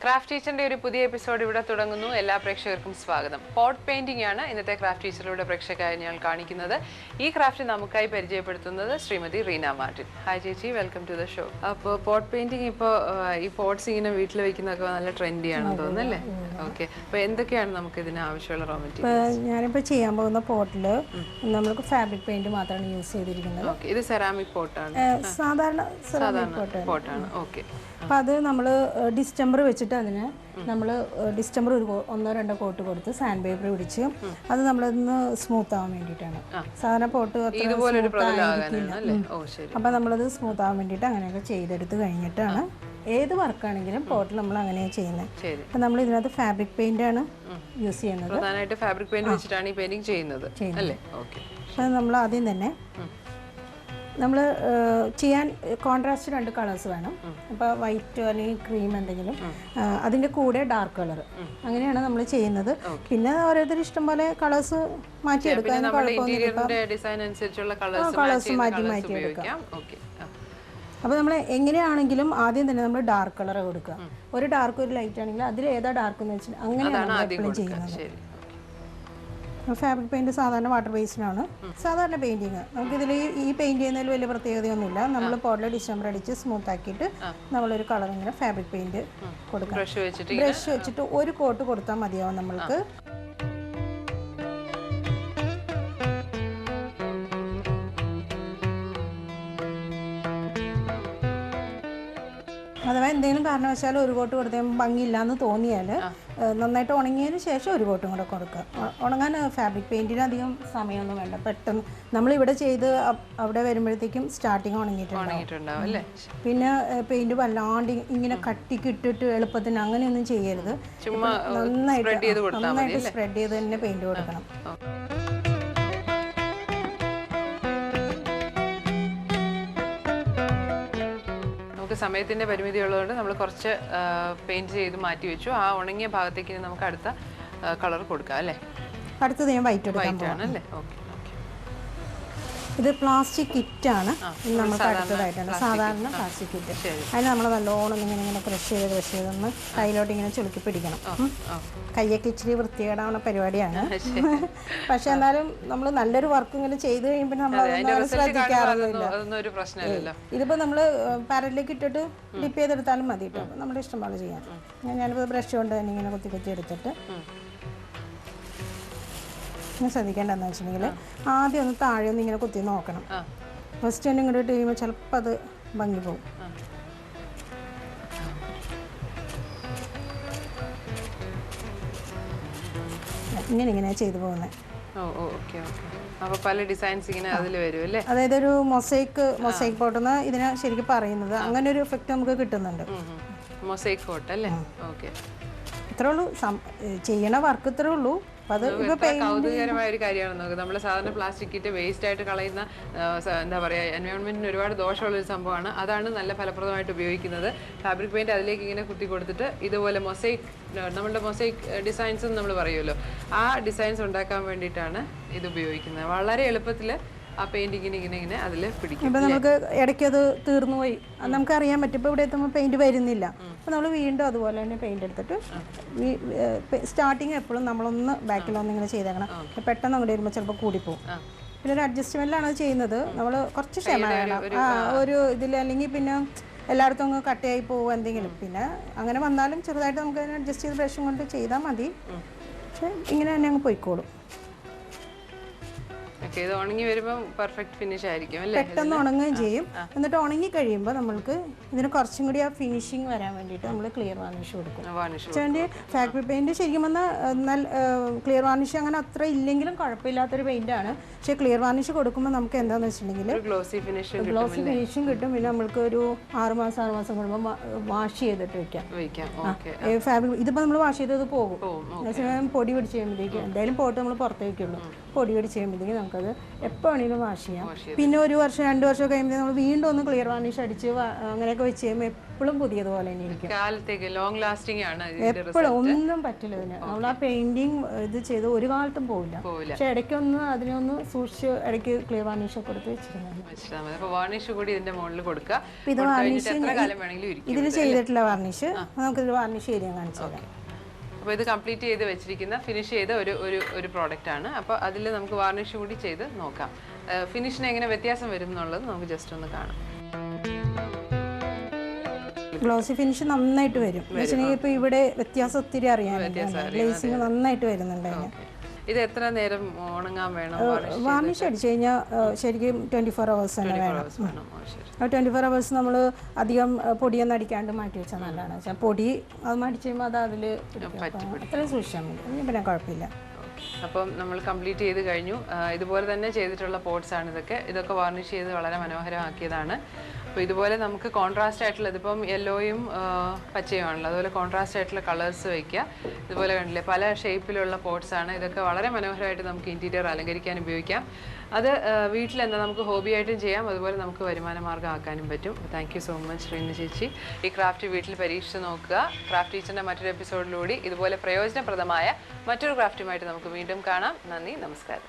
Craft ടീച്ചറിന്റെ ഒരു പുതിയ എപ്പിസോഡ് ഇവിടെ തുടങ്ങുന്നു. എല്ലാ പ്രേക്ഷകർക്കും സ്വാഗതം. പോട്ട് പെയിന്റിംഗ് ആണ് ഇന്നത്തെ ക്രാഫ്റ്റ് ടീച്ചറിലൂടെ പ്രേക്ഷകരായി ഞങ്ങൾ കാണിക്കുന്നത്. ഈ ക്രാഫ്റ്റ് നമുക്കായി പരിചയപ്പെടുത്തുന്നത് ശ്രീമതി റീന മാർട്ടിൻ. ഹായ് ചേച്ചി, വെൽക്കം ടു ദ ഷോ. അപ്പോൾ പോട്ട് പെയിന്റിംഗ് ഇപ്പോൾ ഈ പോട്ട്സ് ഇങ്ങനെ വീട്ടിൽ വെക്കുന്നതൊക്കെ നല്ല ട്രെൻഡി ആണെന്ന് തോന്നുന്നു അല്ലേ? ഓക്കെ, അപ്പോൾ എന്തൊക്കെയാണ് നമുക്ക് ഇതിന് ആവശ്യമുള്ള റോ മെറ്റീരിയൽസ്? ഞാനിപ്പോൾ ചെയ്യാൻ പോകുന്ന പോട്ടിൽ നമ്മൾക്ക് ഫാബ്രിക് പെയിന്റ് മാത്രമാണ് യൂസ് ചെയ്തിരിക്കുന്നത്. ഓക്കെ, ഇത് സെറാമിക് പോട്ടാണ്, സാധാരണ പോട്ടാണ്. ഓക്കെ, അപ്പം അത് നമ്മൾ ഡിസ്റ്റംബർ വെച്ചിട്ട് അതിന് നമ്മൾ ഡിസ്റ്റംബർ ഒരു 1-2 കോട്ട് കൊടുത്ത് സാൻഡ് പേപ്പർ പിടിച്ച് അത് നമ്മളൊന്ന് സ്മൂത്ത് ആവാൻ വേണ്ടിയിട്ടാണ്. സാധാരണ പോട്ട് അപ്പം നമ്മളത് സ്മൂത്ത് ആവാൻ വേണ്ടിയിട്ട് അങ്ങനെയൊക്കെ ചെയ്തെടുത്ത് കഴിഞ്ഞിട്ടാണ് ഏത് വർക്കാണെങ്കിലും പോട്ടിൽ നമ്മൾ അങ്ങനെയാണ് ചെയ്യുന്നത്. അപ്പം നമ്മൾ ഇതിനകത്ത് ഫാബ്രിക് പെയിന്റ് ആണ് യൂസ് ചെയ്യുന്നത്. പ്രധാനമായിട്ട് ഫാബ്രിക് പെയിന്റ് വെച്ചിട്ടാണ് ഈ പെയിന്റിംഗ് ചെയ്യുന്നത് അല്ലേ? ഓക്കെ, അപ്പം നമ്മൾ ആദ്യം തന്നെ നമ്മൾ ചെയ്യാൻ കോൺട്രാസ്റ്റ് 2 കളേഴ്സ് വേണം. അപ്പോൾ വൈറ്റ് അല്ലെങ്കിൽ ക്രീം എന്തെങ്കിലും, അതിൻ്റെ കൂടെ ഡാർക്ക് കളർ, അങ്ങനെയാണ് നമ്മൾ ചെയ്യുന്നത്. പിന്നെ ഓരോരുത്തർ ഇഷ്ടം പോലെ കളേഴ്സ് മാറ്റിയെടുക്കാൻ കളേഴ്സ് മാറ്റി എടുക്കാം. അപ്പോൾ നമ്മൾ എങ്ങനെയാണെങ്കിലും ആദ്യം തന്നെ നമ്മൾ ഡാർക്ക് കളർ കൊടുക്കുക. ഒരു ഡാർക്ക് ഒരു ലൈറ്റ് ആണെങ്കിൽ അതിൽ ഏതാ ഡാർക്ക് എന്ന് വെച്ചാൽ അങ്ങനെയാണ് എപ്പോഴും ചെയ്യുന്നത്. ഫാബ്രിക് പെയിന്റ് സാധാരണ വാട്ടർ ബേസ്ഡാണ് സാധാരണ പെയിന്റിങ്. നമുക്കിതിൽ ഈ പെയിന്റ് ചെയ്യുന്നതിൽ വലിയ പ്രത്യേകതയൊന്നുമില്ല. നമ്മൾ പോട്ടിൽ ഡിസംബർ അടിച്ച് സ്മൂത്ത് ആക്കിയിട്ട് നമ്മളൊരു കളർ ഇങ്ങനെ ഫാബ്രിക് പെയിന്റ് കൊടുക്കാം. ബ്രഷ് വെച്ചിട്ട് ഒരു കോട്ട് കൊടുത്താൽ മതിയാവും നമ്മൾക്ക്. അഥവാ എന്തെങ്കിലും കാരണവശാൽ ഒരു കോട്ട് കൊടുത്താൽ ഭംഗിയില്ലാന്ന് തോന്നിയാൽ നന്നായിട്ട് ഉണങ്ങിയതിന് ശേഷം ഒരു കോട്ടും കൂടെ കൊടുക്കുക. ഉണങ്ങാൻ ഫാബ്രിക് പെയിൻറ്റിന് അധികം സമയമൊന്നും വേണ്ട, പെട്ടെന്ന് നമ്മളിവിടെ ചെയ്ത് അവിടെ വരുമ്പോഴത്തേക്കും സ്റ്റാർട്ടിങ് ഉണങ്ങിയിട്ടുണ്ടാവും. പിന്നെ പെയിന്റ് വല്ലാണ്ട് ഇങ്ങനെ കട്ടിക്കിട്ടിട്ട് എളുപ്പത്തിന് അങ്ങനെയൊന്നും ചെയ്യരുത്. നന്നായിട്ട് സ്പ്രെഡ് ചെയ്ത് തന്നെ പെയിന്റ് കൊടുക്കണം. സമയത്തിന്റെ പരിമിതി ഉള്ളതുകൊണ്ട് നമ്മൾ കുറച്ച് പെയിന്റ് ചെയ്ത് മാറ്റി വെച്ചു. ആ ഉണങ്ങിയ ഭാഗത്തേക്ക് നമുക്ക് അടുത്ത കളർ കൊടുക്കാം അല്ലേ? അടുത്തത് ഞാൻ വൈറ്റ് ആണല്ലേ? ഓക്കെ, ഇത് പ്ലാസ്റ്റിക് കിറ്റാണ് നമുക്ക് അടുത്തതായിട്ടാണ്. സാധാരണ പ്ലാസ്റ്റിക് കിറ്റ്. അതിന് നമ്മൾ നല്ലോണം ഇങ്ങനെ ക്രഷ് ചെയ്തൊന്ന് കയ്യിലോട്ട് ഇങ്ങനെ ചുളുക്കി പിടിക്കണം. കയ്യൊക്കെ ഇച്ചിരി വൃത്തികേടാവുന്ന പരിപാടിയാണ്. പക്ഷെ എന്നാലും നമ്മൾ നല്ലൊരു വർക്ക് ഇങ്ങനെ ചെയ്ത് കഴിയുമ്പോൾ നമ്മൾ ശ്രദ്ധിക്കാറൊന്നുമില്ല. ഇതിപ്പോൾ നമ്മൾ പാരലിലേക്ക് ഇട്ടിട്ട് ഡിപ്പ് ചെയ്തെടുത്താലും മതി കേട്ടോ, നമ്മുടെ ഇഷ്ടം പോലെ ചെയ്യാം. ഞാനിപ്പോൾ ബ്രഷ് കൊണ്ട് തന്നെ ഇങ്ങനെ കുത്തി എടുത്തിട്ട് ശ്രദ്ധിക്കേണ്ടതെന്ന് വെച്ചിട്ടുണ്ടെങ്കിൽ ആദ്യം ഒന്ന് താഴെ ഒന്ന് ഇങ്ങനെ കുത്തി നോക്കണം. ഫസ്റ്റ് തന്നെ ഇങ്ങോട്ട് ഇട്ട് കഴിയുമ്പോൾ ചിലപ്പോൾ അത് ഭംഗി പോകും. ഇങ്ങനെ ചെയ്തു പോകുന്നത്. അതായത് ഒരു മൊസൈക്ക് പോട്ടെന്ന് ഇതിനെ ശരിക്കും പറയുന്നത്. അങ്ങനെ ഒരു എഫക്റ്റ് നമുക്ക് കിട്ടുന്നുണ്ട്. ഇത്രേ ഉള്ളൂ ചെയ്യണ വർക്ക്, ഇത്രേ ഉള്ളൂ. കൗതുകകരമായ ഒരു കാര്യമാണ്. നമ്മൾ സാധാരണ പ്ലാസ്റ്റിക് കിറ്റ് വേസ്റ്റ് ആയിട്ട് കളയുന്ന, എന്താ പറയുക, എൻവയോൺമെന്റിന് ഒരുപാട് ദോഷമുള്ള ഒരു സംഭവമാണ്. അതാണ് നല്ല ഫലപ്രദമായിട്ട് ഉപയോഗിക്കുന്നത്. ഫാബ്രിക് പെയിന്റ് അതിലേക്ക് ഇങ്ങനെ കുത്തി കൊടുത്തിട്ട് ഇതുപോലെ നമ്മളുടെ മൊസൈക്ക് ഡിസൈൻസ് എന്ന് നമ്മൾ പറയുമല്ലോ, ആ ഡിസൈൻസ് ഉണ്ടാക്കാൻ വേണ്ടിയിട്ടാണ് ഇത് ഉപയോഗിക്കുന്നത്. വളരെ എളുപ്പത്തിൽ ആ പെയിന്റിങ്ങിന് ഇങ്ങനെ അതിൽ പിടിക്കും. ഇപ്പം നമുക്ക് ഇടയ്ക്ക് അത് തീർന്നു പോയി, നമുക്ക് അറിയാൻ പറ്റും. ഇപ്പോൾ ഇവിടെ എത്തുമ്പോൾ പെയിന്റ് വരുന്നില്ല. അപ്പോൾ നമ്മൾ വീണ്ടും അതുപോലെ തന്നെ പെയിന്റ് എടുത്തിട്ട് സ്റ്റാർട്ടിങ് എപ്പോഴും നമ്മളൊന്ന് ബാക്കിലൊന്ന് ഇങ്ങനെ ചെയ്തേക്കണം. പെട്ടെന്ന് അങ്ങോട്ട് വരുമ്പോൾ ചിലപ്പോൾ കൂടിപ്പോവും. പിന്നെ ഒരു അഡ്ജസ്റ്റ്മെന്റിലാണ് ചെയ്യുന്നത്. നമ്മൾ കുറച്ച് ക്ഷമ വേണം ഒരു ഇതിൽ, അല്ലെങ്കിൽ പിന്നെ എല്ലായിടത്തും അങ്ങ് കട്ടയായി പോകും എന്തെങ്കിലും. പിന്നെ അങ്ങനെ വന്നാലും ചെറുതായിട്ട് നമുക്ക് അതിനെ അഡ്ജസ്റ്റ് ചെയ്ത് ബ്രഷും കൊണ്ട് ചെയ്താൽ മതി. പക്ഷെ ഇങ്ങനെ തന്നെ അങ്ങ് പോയിക്കോളും. ഇത് ഉണങ്ങി വരുമ്പോൾ പെർഫെക്റ്റ് ഫിനിഷ് ആയിരിക്കും അല്ലേ? പെട്ടെന്ന് ഉണങ്ങുകയും ചെയ്യും. എന്നിട്ട് ഉണങ്ങി കഴിയുമ്പോൾ നമ്മൾക്ക് ഇതിന് കുറച്ചും കൂടി ആ ഫിനിഷിങ് വരാൻ വേണ്ടിയിട്ട് നമ്മൾ ക്ലിയർ വാർണിഷ് കൊടുക്കും. ഫാബ്രിക് പെയിന്റ് ശരിക്കും പറഞ്ഞാൽ ക്ലിയർ വാർണിഷ് അങ്ങനെ അത്ര ഇല്ലെങ്കിലും കുഴപ്പമില്ലാത്തൊരു പെയിന്റാണ്. പക്ഷേ ക്ലിയർ വാർണിഷ് കൊടുക്കുമ്പോൾ നമുക്ക് എന്താണെന്ന് വെച്ചിട്ടുണ്ടെങ്കിൽ ഗ്ലോസി ഫിനിഷും കിട്ടും. പിന്നെ നമ്മൾക്ക് ഒരു 6 മാസം കൂടുമ്പോൾ വാഷ് ചെയ്തിട്ട് വെക്കാം. ഫാബ്രിക് ഇതിപ്പോൾ നമ്മൾ വാഷ് ചെയ്തത് പോകും. പൊടി പിടിച്ച് കഴിയുമ്പോഴത്തേക്കും എന്തായാലും പോട്ട് നമ്മൾ പുറത്തേക്കുള്ളൂ. പൊടി പിടിച്ച് കഴിയുമ്പോഴത്തേക്കും നമുക്ക് നമുക്കത് എപ്പോൾ വേണമെങ്കിലും വാഷ് ചെയ്യാം. പിന്നെ 1 വർഷം 2 വർഷം കഴിയുമ്പോൾ നമ്മൾ വീണ്ടും ഒന്ന് ക്ലിയർ വാർണിഷ് അടിച്ച് അങ്ങനെയൊക്കെ വെച്ച് കഴിയുമ്പോൾ എപ്പോഴും പുതിയതുപോലെ തന്നെ ഇരിക്കും. കാലത്തേക്ക് ലോങ് ലാസ്റ്റിംഗ് ആണ്. എപ്പോഴും ഒന്നും പറ്റില്ല ഇതിന്. നമ്മൾ ആ പെയിന്റിങ് ഇത് ചെയ്ത് ഒരു കാലത്തും പോവില്ല. പക്ഷെ ഇടയ്ക്കൊന്ന് അതിനൊന്ന് സൂക്ഷിച്ച് ഇടയ്ക്ക് ക്ലിയർ വാർണിഷ് ഒക്കെ കൊടുത്ത് വെച്ചിരുന്നത്. വാർണിഷ് കൂടി ഇതിന്റെ മുകളിൽ കൊടുക്കുക. ഇത് വാർണിഷ് ഇതിൽ ചെയ്തിട്ടുള്ള വാർണിഷ് നമുക്കിത് വാർണിഷ് ചെയ്യാൻ കാണിച്ചു തരാം. അപ്പോൾ ഇത് കംപ്ലീറ്റ് ചെയ്ത് വെച്ചിരിക്കുന്ന ഫിനിഷ് ചെയ്ത ഒരു പ്രോഡക്റ്റ് ആണ്. അപ്പോൾ അതിൽ നമുക്ക് വാർണിഷ് കൂടി ചെയ്ത് നോക്കാം. ഫിനിഷിന് എങ്ങനെ വ്യത്യാസം വരും എന്നുള്ളത് നമുക്ക് ജസ്റ്റ് ഒന്ന് കാണാം. ഗ്ലോസി ഫിനിഷ് നന്നായിട്ട് വരും. ഇപ്പോൾ ഇവിടെ വ്യത്യാസം ഒത്തിരി അറിയാനുണ്ട്. ഗ്ലേസിങ് നന്നായിട്ട് വരുന്നുണ്ട്. ഇത് എത്ര നേരം ഉണങ്ങാൻ വേണം? വാർണിഷ് അടിച്ചു കഴിഞ്ഞാൽ ശരിക്കും 24 hours തന്നെ വേണം. ആ 24 hours നമ്മൾ അധികം പൊടിയൊന്നും അടിക്കാണ്ട് മാറ്റി വെച്ചാൽ നല്ലതാണ്. വെച്ചാൽ പൊടി അത് അടിച്ചു കഴിയുമ്പോൾ അത് അതിൽ അത്ര സൂക്ഷിച്ചാൽ മതി. പിന്നെ കുഴപ്പമില്ല. അപ്പം നമ്മൾ കംപ്ലീറ്റ് ചെയ്ത് കഴിഞ്ഞു. ഇതുപോലെ തന്നെ ചെയ്തിട്ടുള്ള പോട്ട്സ് ആണ് ഇതൊക്കെ വാർണിഷ് ചെയ്ത് വളരെ മനോഹരമാക്കിയതാണ്. അപ്പോൾ ഇതുപോലെ നമുക്ക് കോൺട്രാസ്റ്റ് ആയിട്ടുള്ള, ഇതിപ്പം യെല്ലോയും പച്ചയുമാണല്ലോ, അതുപോലെ കോൺട്രാസ്റ്റ് ആയിട്ടുള്ള കളേഴ്സ് വയ്ക്കുക. ഇതുപോലെ കണ്ടില്ലേ, പല ഷേപ്പിലുള്ള പോട്ട്സ് ആണ്. ഇതൊക്കെ വളരെ മനോഹരമായിട്ട് നമുക്ക് ഇൻറ്റീരിയർ അലങ്കരിക്കാൻ ഉപയോഗിക്കാം. അത് വീട്ടിലെന്താ നമുക്ക് ഹോബിയായിട്ടും ചെയ്യാം, അതുപോലെ നമുക്ക് വരുമാന മാർഗ്ഗം ആക്കാനും പറ്റും. താങ്ക് യു സോ മച്ച് ശ്രീന ചേച്ചി. ഈ ക്രാഫ്റ്റ് വീട്ടിൽ പരീക്ഷിച്ച് നോക്കുക. ക്രാഫ്റ്റ് ടീച്ചറിൻ്റെ മറ്റൊരു എപ്പിസോഡിലൂടെ ഇതുപോലെ പ്രയോജനപ്രദമായ മറ്റൊരു ക്രാഫ്റ്റുമായിട്ട് നമുക്ക് വീണ്ടും കാണാം. നന്ദി, നമസ്കാരം.